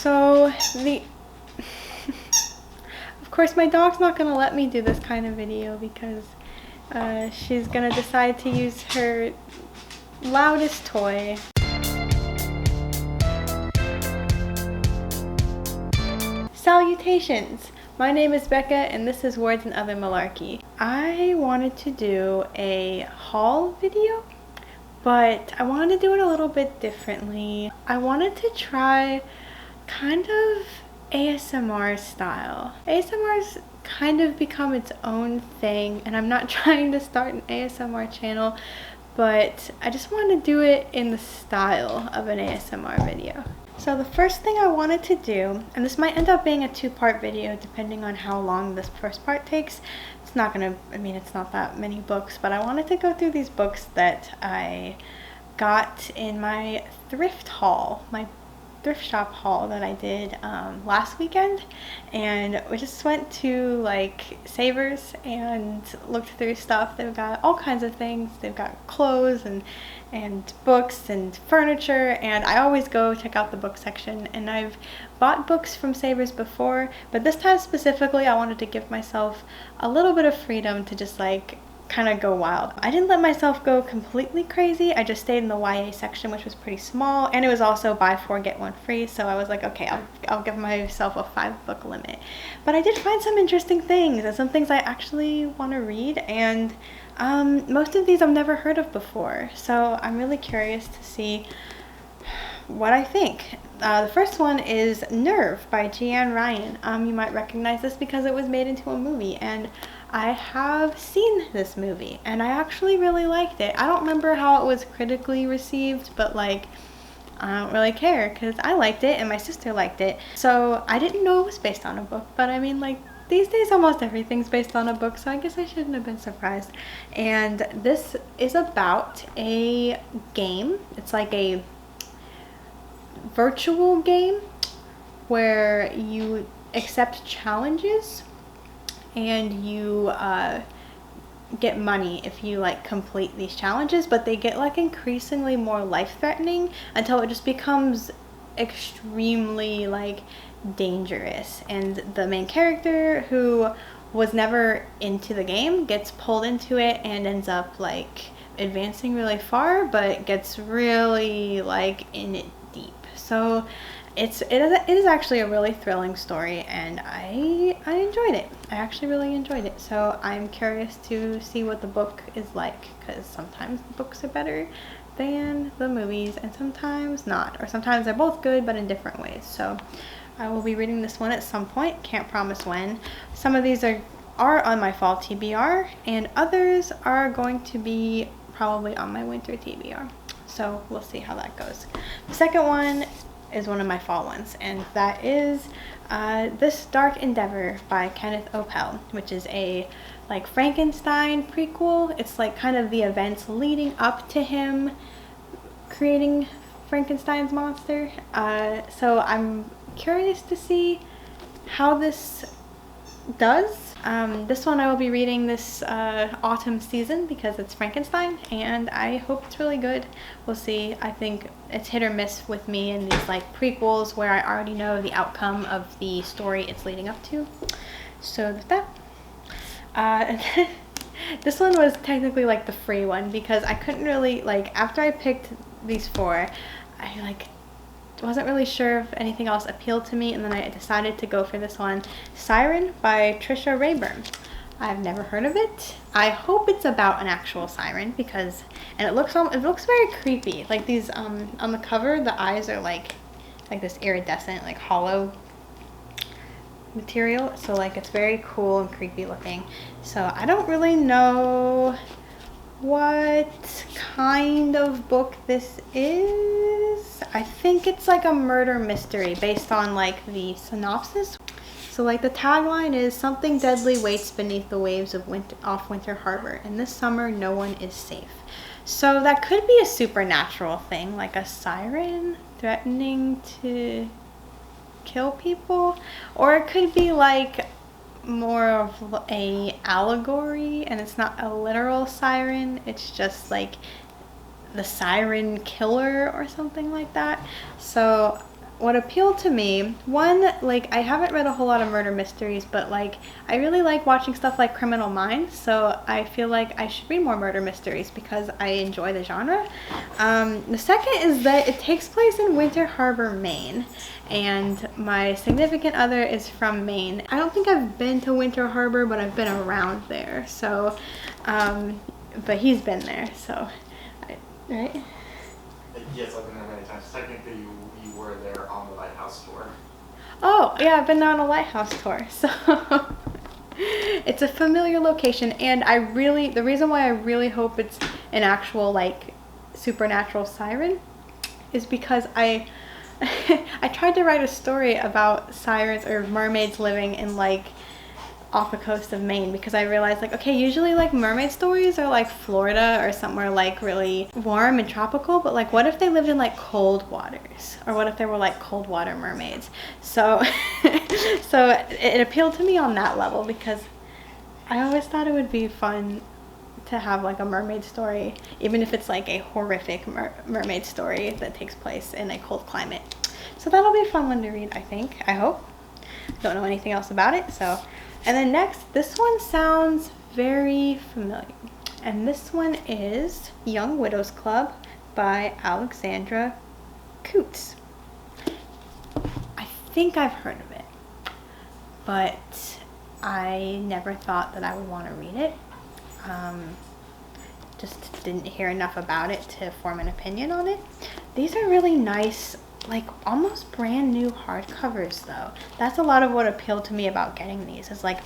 So of course my dog's not gonna let me do this kind of video because she's gonna decide to use her loudest toy. Salutations! My name is Becca and this is Words and Other Malarkey. I wanted to do a haul video, but I wanted to do it a little bit differently. I wanted to try kind of ASMR style. ASMR's kind of become its own thing, and I'm not trying to start an ASMR channel, but I just want to do it in the style of an ASMR video. So the first thing I wanted to do, and this might end up being a two-part video depending on how long this first part takes. It's not gonna, it's not that many books, but I wanted to go through these books that I got in my thrift haul, my thrift shop haul that I did last weekend. And we just went to like Savers and looked through stuff. They've got all kinds of things. They've got clothes and books and furniture, and I always go check out the book section. And I've bought books from Savers before, but this time specifically I wanted to give myself a little bit of freedom to just like kind of go wild. I didn't let myself go completely crazy. I just stayed in the YA section, which was pretty small, and it was also buy 4 get 1 free, so I was like, okay, I'll give myself a 5-book limit. But I did find some interesting things and some things I actually want to read, and most of these I've never heard of before, so I'm really curious to see what I think. The first one is Nerve by Jeanne Ryan. You might recognize this because it was made into a movie, and I have seen this movie and I actually really liked it. I don't remember how it was critically received, but like, I don't really care because I liked it and my sister liked it. So I didn't know it was based on a book, but I mean, like, these days almost everything's based on a book, so I guess I shouldn't have been surprised. And this is about a game. It's like a virtual game where you accept challenges and you get money if you like complete these challenges, but they get like increasingly more life-threatening until it just becomes extremely like dangerous. And the main character, who was never into the game, gets pulled into it and ends up like advancing really far, but gets really like in it deep. So it is actually a really thrilling story, and I enjoyed it. I actually really enjoyed it. So I'm curious to see what the book is like, because sometimes the books are better than the movies and sometimes not, or sometimes they're both good but in different ways. So I will be reading this one at some point, can't promise when. Some of these are on my fall TBR, and others are going to be probably on my winter TBR. So we'll see how that goes. The second one is one of my fall ones, and that is This Dark Endeavor by Kenneth Opel, which is a like Frankenstein prequel. It's like kind of the events leading up to him creating Frankenstein's monster. So I'm curious to see how this does. This one I will be reading this autumn season because it's Frankenstein, and I hope it's really good. We'll see. I think it's hit or miss with me in these like prequels where I already know the outcome of the story it's leading up to. So with that, this one was technically like the free one because I couldn't really, like, after I picked these 4, I like wasn't really sure if anything else appealed to me, and then I decided to go for this one, Siren by Trisha Rayburn. I've never heard of it. I hope it's about an actual siren because, and it looks very creepy. Like these on the cover, the eyes are like this iridescent, like hollow material. So like it's very cool and creepy looking. So I don't really know what kind of book this is. I think it's like a murder mystery based on like the synopsis. So like the tagline is, something deadly waits beneath the waves of Winter Harbor, and this summer no one is safe. So that could be a supernatural thing, like a siren threatening to kill people, or it could be like more of a allegory and it's not a literal siren, it's just like the siren killer or something like that. So what appealed to me, one, like, I haven't read a whole lot of murder mysteries, but like I really like watching stuff like Criminal Minds, so I feel like I should read more murder mysteries because I enjoy the genre. The second is that it takes place in Winter Harbor, Maine, and my significant other is from Maine. I don't think I've been to Winter Harbor, but I've been around there, so but he's been there, so right? Yes, I've been there many times. Technically, you were there on the lighthouse tour. Oh, yeah, I've been there on a lighthouse tour. So it's a familiar location, and the reason why I really hope it's an actual like supernatural siren is because I tried to write a story about sirens or mermaids living in like off the coast of Maine, because I realized like, okay, usually like mermaid stories are like Florida or somewhere like really warm and tropical, but like what if they lived in like cold waters, or what if they were like cold water mermaids? So so it appealed to me on that level, because I always thought it would be fun to have like a mermaid story, even if it's like a horrific mermaid story that takes place in a cold climate. So that'll be a fun one to read, I think. I hope. Don't know anything else about it, so. And then next, this one sounds very familiar, and this one is Young Widows Club by Alexandra Coots. I think I've heard of it, but I never thought that I would want to read it. Just didn't hear enough about it to form an opinion on it. These are really nice, like almost brand new hardcovers though. That's a lot of what appealed to me about getting these, is like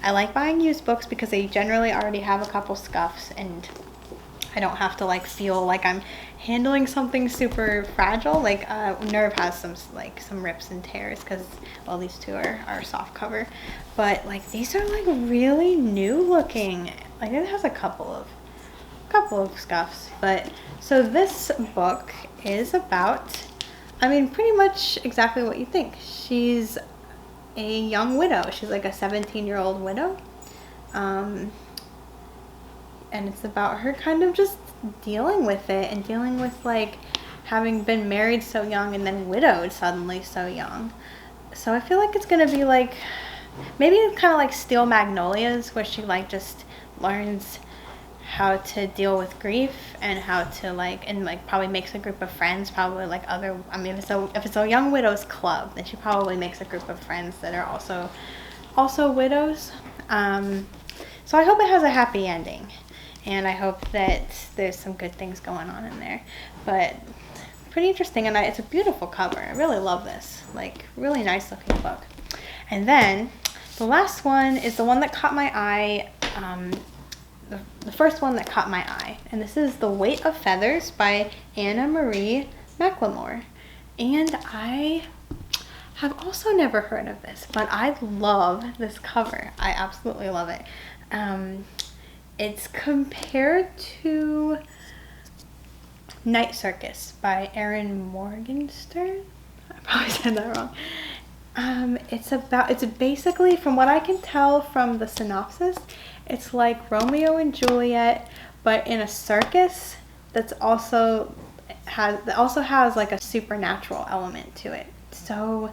I like buying used books because they generally already have a couple scuffs, and I don't have to like feel like I'm handling something super fragile. Like Nerve has some rips and tears because, well, these two are soft cover, but like these are like really new looking. Like it has a couple of scuffs, but so this book is about, I mean, pretty much exactly what you think. She's a young widow. She's like a 17-year-old widow. And it's about her kind of just dealing with it, and dealing with like having been married so young and then widowed suddenly so young. So I feel like it's going to be like, maybe it's kind of like Steel Magnolias, where she like just learns how to deal with grief, and how to like, and like probably makes a group of friends, probably like other, I mean, if it's a young widows club, then she probably makes a group of friends that are also widows. So I hope it has a happy ending, and I hope that there's some good things going on in there. But pretty interesting, and it's a beautiful cover. I really love this, like really nice looking book. And then the last one is the one that caught my eye. The first one that caught my eye, and this is The Weight of Feathers by Anna Marie McLemore. And I have also never heard of this, but I love this cover. I absolutely love it. It's compared to Night Circus by Erin Morgenstern. I probably said that wrong. It's basically, from what I can tell from the synopsis, it's like Romeo and Juliet, but in a circus that also has like a supernatural element to it. So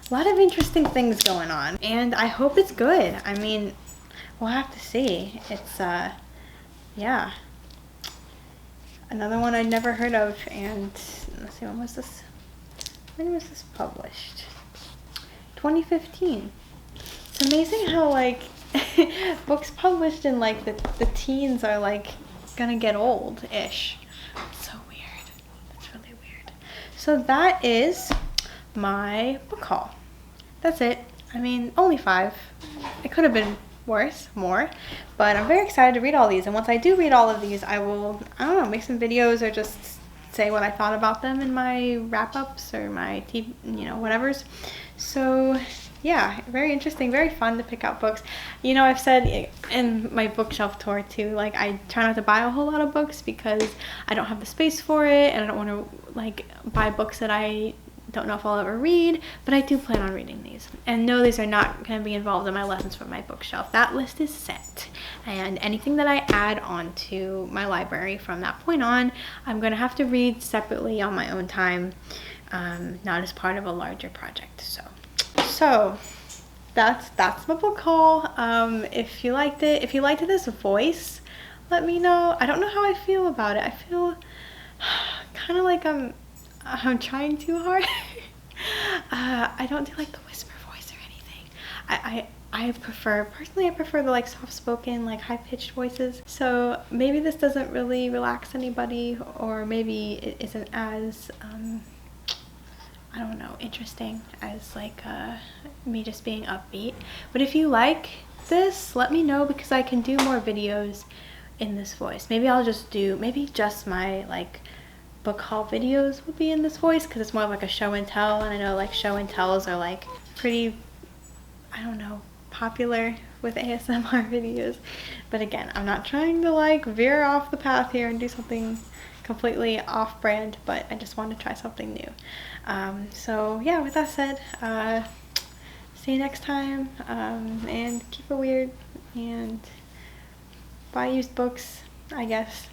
a lot of interesting things going on, and I hope it's good. I mean, we'll have to see. It's yeah, another one I'd never heard of. And let's see, when was this published? 2015. It's amazing how like books published in like the teens are like gonna get old-ish. It's so weird. It's really weird. So that is my book haul. That's it. I mean, only 5. It could have been more, but I'm very excited to read all these. And once I do read all of these, I will, I don't know, make some videos or just say what I thought about them in my wrap-ups or my TV, whatevers. So yeah, very interesting, very fun to pick out books. I've said in my bookshelf tour too, like I try not to buy a whole lot of books because I don't have the space for it, and I don't want to like buy books that I don't know if I'll ever read, but I do plan on reading these. And no, these are not going to be involved in my lessons from my bookshelf. That list is set, and anything that I add on to my library from that point on, I'm going to have to read separately on my own time. not as part of a larger project. So that's my book haul. If you liked it, if you liked this voice, let me know. I don't know how I feel about it. I feel kind of like I'm trying too hard. I don't do like the whisper voice or anything. I prefer, personally I prefer the like soft spoken, like high pitched voices. So maybe this doesn't really relax anybody, or maybe it isn't as I don't know, interesting as like me just being upbeat. But if you like this, let me know, because I can do more videos in this voice. Maybe I'll just do, maybe just my like book haul videos will be in this voice, because it's more like a show and tell, and I know like show and tells are like pretty, I don't know, popular with ASMR videos. But again, I'm not trying to like veer off the path here and do something completely off brand, but I just want to try something new. So yeah, with that said, see you next time, and keep it weird and buy used books, I guess.